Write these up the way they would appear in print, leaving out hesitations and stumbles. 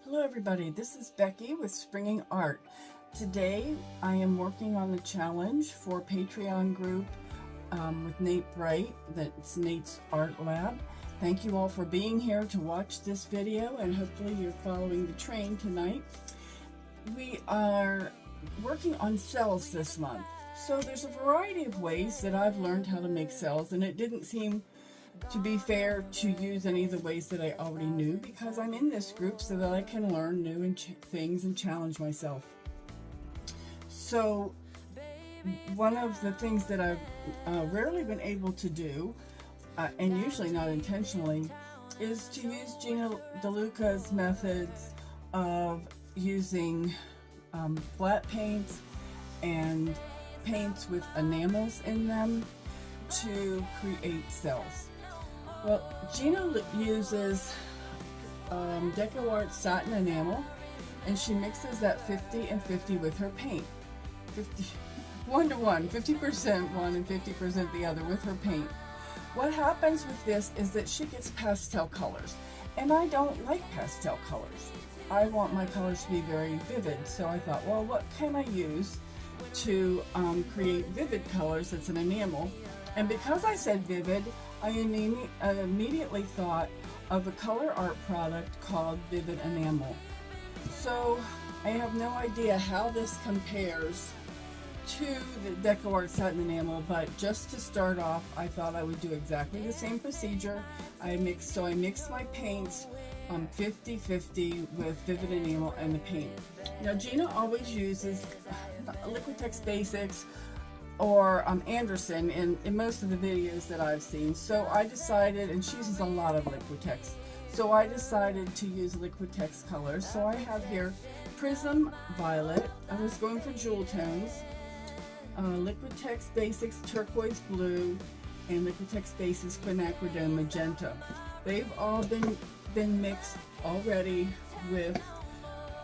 Hello everybody, this is Becky with Springing Art. Today I am working on the challenge for Patreon group with Nate Bright, that's Nate's Art Lab. Thank you all for being here to watch this video, and hopefully you're following the train tonight. We are working on cells this month. So there's a variety of ways that I've learned how to make cells, and it didn't seem to be fair to use any of the ways that I already knew, because I'm in this group so that I can learn new things and challenge myself. So one of the things that I've rarely been able to do, and usually not intentionally, is to use Gina DeLuca's methods of using flat paints and paints with enamels in them to create cells. Well, Gina uses Deco Art Satin Enamel, and she mixes that 50 and 50 with her paint. 1 to 1, 50% one and 50% the other with her paint. What happens with this is that she gets pastel colors, and I don't like pastel colors. I want my colors to be very vivid, so I thought, well, what can I use to create vivid colors? It's an enamel. And because I said vivid, I immediately thought of a ColourArte product called Vivid Enamel. So I have no idea how this compares to the Deco Art Satin Enamel, but just to start off, I thought I would do exactly the same procedure. I mixed my paints 50-50 with Vivid Enamel and the paint. Now Gina always uses Liquitex Basics or Anderson in most of the videos that I've seen. So I decided, and she uses a lot of Liquitex, so I decided to use Liquitex colors. So I have here Prism Violet. I was going for jewel tones. Liquitex Basics Turquoise Blue, and Liquitex Basics Quinacridone Magenta. They've all been mixed already with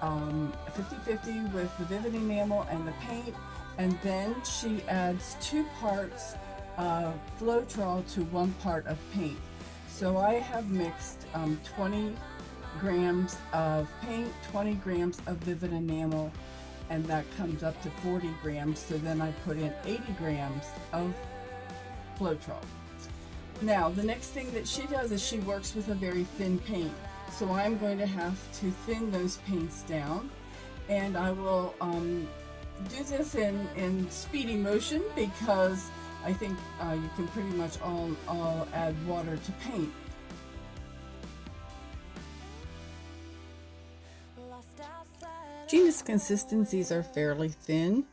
50-50 with the Vivid Enamel and the paint. And then she adds 2 parts of Floetrol to 1 part of paint. So I have mixed 20 grams of paint, 20 grams of Vivid Enamel, and that comes up to 40 grams. So then I put in 80 grams of Floetrol. Now, the next thing that she does is she works with a very thin paint. So I'm going to have to thin those paints down, and I will do this in speedy motion, because I think you can pretty much all add water to paint. Gina's consistencies are fairly thin.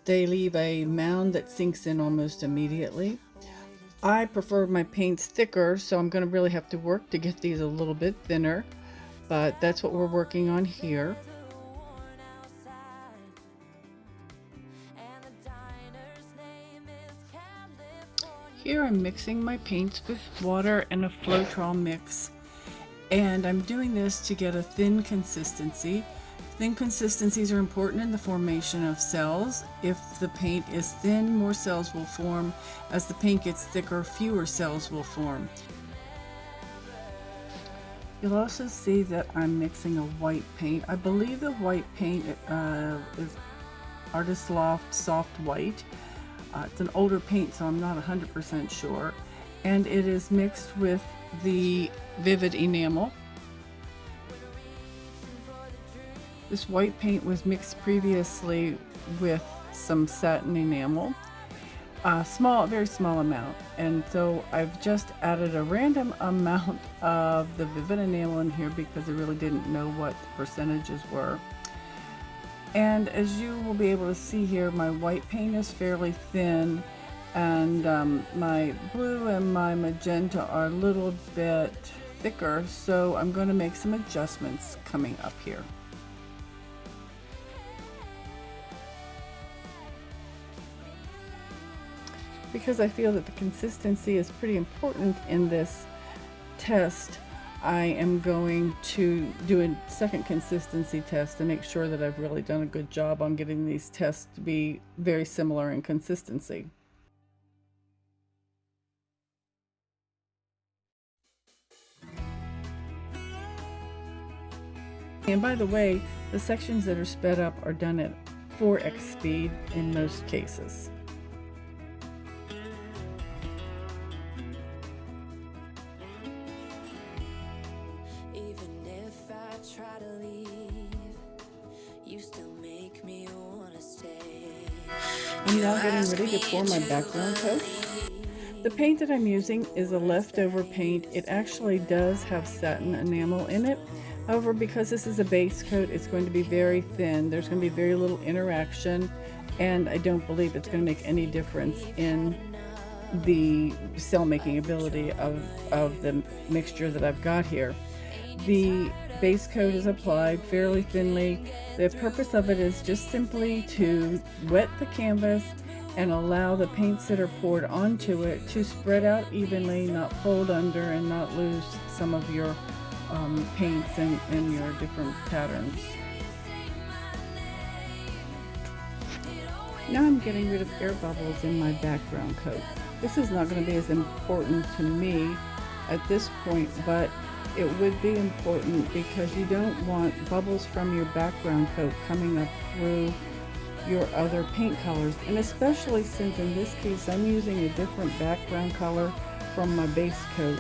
They leave a mound that sinks in almost immediately. I prefer my paints thicker, so I'm going to really have to work to get these a little bit thinner, but that's what we're working on here. Here I'm mixing my paints with water and a Floetrol mix, and I'm doing this to get a thin consistency. Thin consistencies are important in the formation of cells. If the paint is thin, more cells will form. As the paint gets thicker, fewer cells will form. You'll also see that I'm mixing a white paint. I believe the white paint is Artist Loft Soft White. It's an older paint, so I'm not 100% sure. And it is mixed with the Vivid Enamel. This white paint was mixed previously with some satin enamel, very small amount. And so I've just added a random amount of the Vivid Enamel in here because I really didn't know what the percentages were. And as you will be able to see here, my white paint is fairly thin, and my blue and my magenta are a little bit thicker, so I'm going to make some adjustments coming up here. Because I feel that the consistency is pretty important in this test, I am going to do a second consistency test to make sure that I've really done a good job on getting these tests to be very similar in consistency. And by the way, the sections that are sped up are done at 4x speed in most cases. I'm now getting ready to pour my background coat. The paint that I'm using is a leftover paint. It actually does have satin enamel in it. However, because this is a base coat, it's going to be very thin. There's going to be very little interaction, and I don't believe it's going to make any difference in the cell making ability of the mixture that I've got here. The base coat is applied fairly thinly. The purpose of it is just simply to wet the canvas and allow the paints that are poured onto it to spread out evenly, not fold under, and not lose some of your paints and your different patterns. Now I'm getting rid of air bubbles in my background coat. This is not going to be as important to me at this point, but it would be important because you don't want bubbles from your background coat coming up through your other paint colors, and especially since in this case I'm using a different background color from my base coat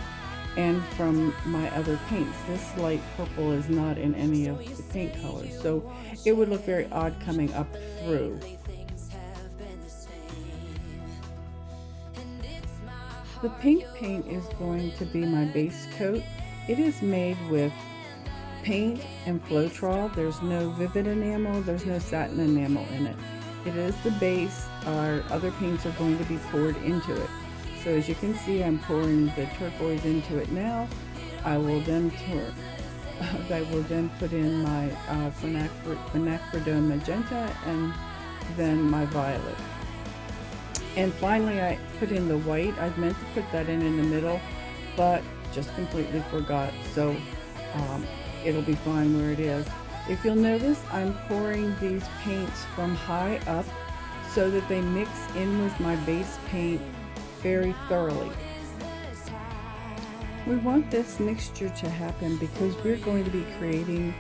and from my other paints. This light purple is not in any of the paint colors, so it would look very odd coming up through. The pink paint is going to be my base coat. It is made with paint and Floetrol. There's no Vivid Enamel, there's no satin enamel in it. It is the base. Our other paints are going to be poured into it. So as you can see, I'm pouring the turquoise into it now. I will then put in my Quinacridone Magenta and then my violet. And finally I put in the white. I meant to put that in the middle, but just completely forgot. So it'll be fine where it is. If you'll notice, I'm pouring these paints from high up so that they mix in with my base paint very thoroughly. We want this mixture to happen because we're going to be creating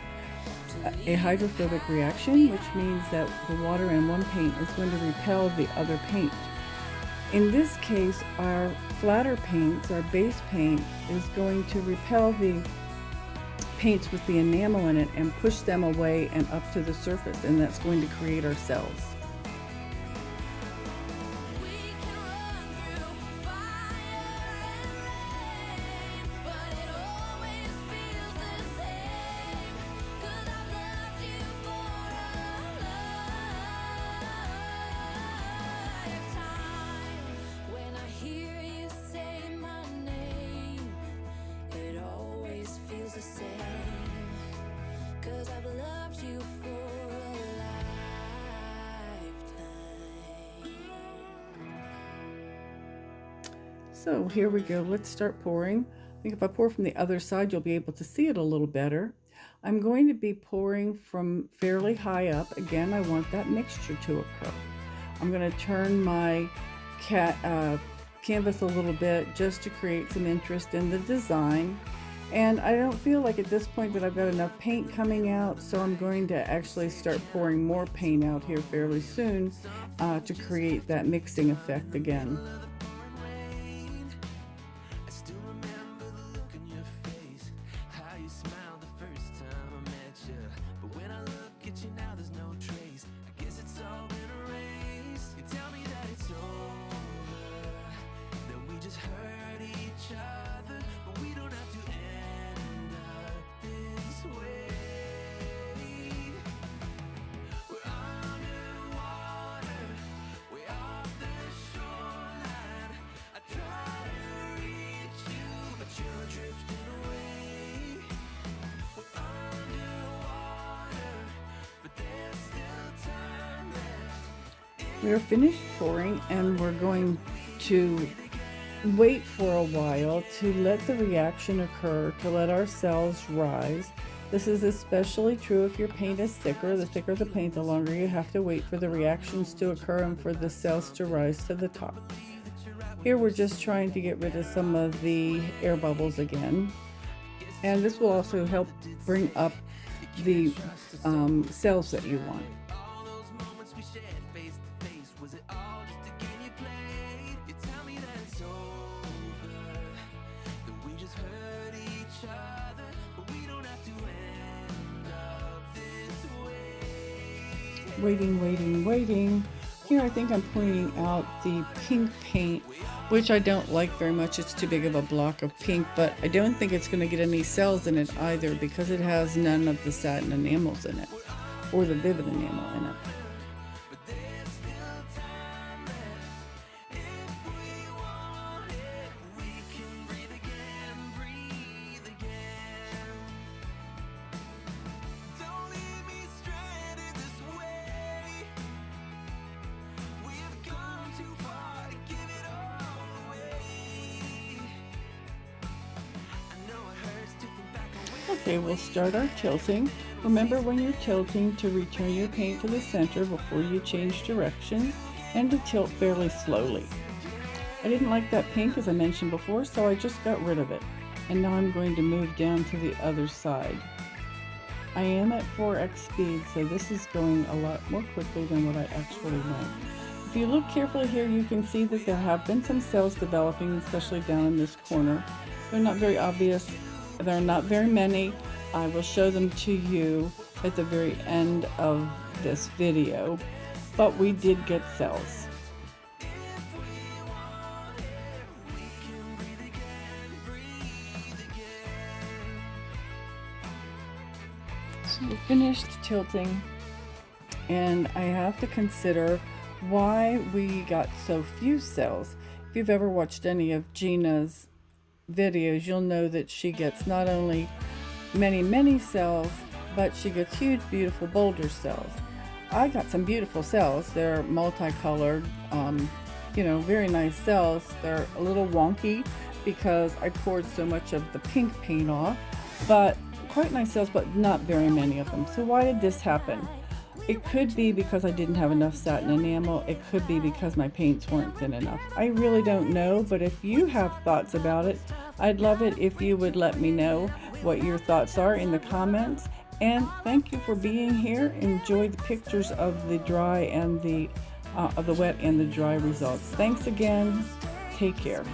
a hydrophobic reaction, which means that the water in one paint is going to repel the other paint. In this case, our flatter paints, our base paint, is going to repel the paints with the enamel in it and push them away and up to the surface, and that's going to create our cells. So here we go. Let's start pouring. I think if I pour from the other side, you'll be able to see it a little better. I'm going to be pouring from fairly high up. Again, I want that mixture to occur. I'm going to turn my canvas a little bit just to create some interest in the design. And I don't feel like at this point that I've got enough paint coming out, so I'm going to actually start pouring more paint out here fairly soon to create that mixing effect again. We are finished pouring, and we're going to wait for a while to let the reaction occur, to let our cells rise. This is especially true if your paint is thicker. The thicker the paint, the longer you have to wait for the reactions to occur and for the cells to rise to the top. Here we're just trying to get rid of some of the air bubbles again. And this will also help bring up the cells that you want. Waiting. Here I think I'm pointing out the pink paint, which I don't like very much. It's too big of a block of pink, but I don't think it's going to get any cells in it either because it has none of the satin enamels in it, or the vivid enamel in it. Okay, we'll start our tilting. Remember when you're tilting to return your paint to the center before you change directions and to tilt fairly slowly. I didn't like that pink as I mentioned before, so I just got rid of it. And now I'm going to move down to the other side. I am at 4x speed, so this is going a lot more quickly than what I actually went. If you look carefully here, you can see that there have been some cells developing, especially down in this corner. They're not very obvious. There are not very many. I will show them to you at the very end of this video, but we did get cells. So we finished tilting, and I have to consider why we got so few cells. If you've ever watched any of Gina's videos, you'll know that she gets not only many cells, but she gets huge, beautiful boulder cells. I got some beautiful cells. They're multicolored, very nice cells. They're a little wonky because I poured so much of the pink paint off, but quite nice cells, but not very many of them. So why did this happen? It could be because I didn't have enough satin enamel. It could be because my paints weren't thin enough. I really don't know, but if you have thoughts about it, I'd love it if you would let me know what your thoughts are in the comments. And thank you for being here. Enjoy the pictures of the dry and of the wet and the dry results. Thanks again. Take care.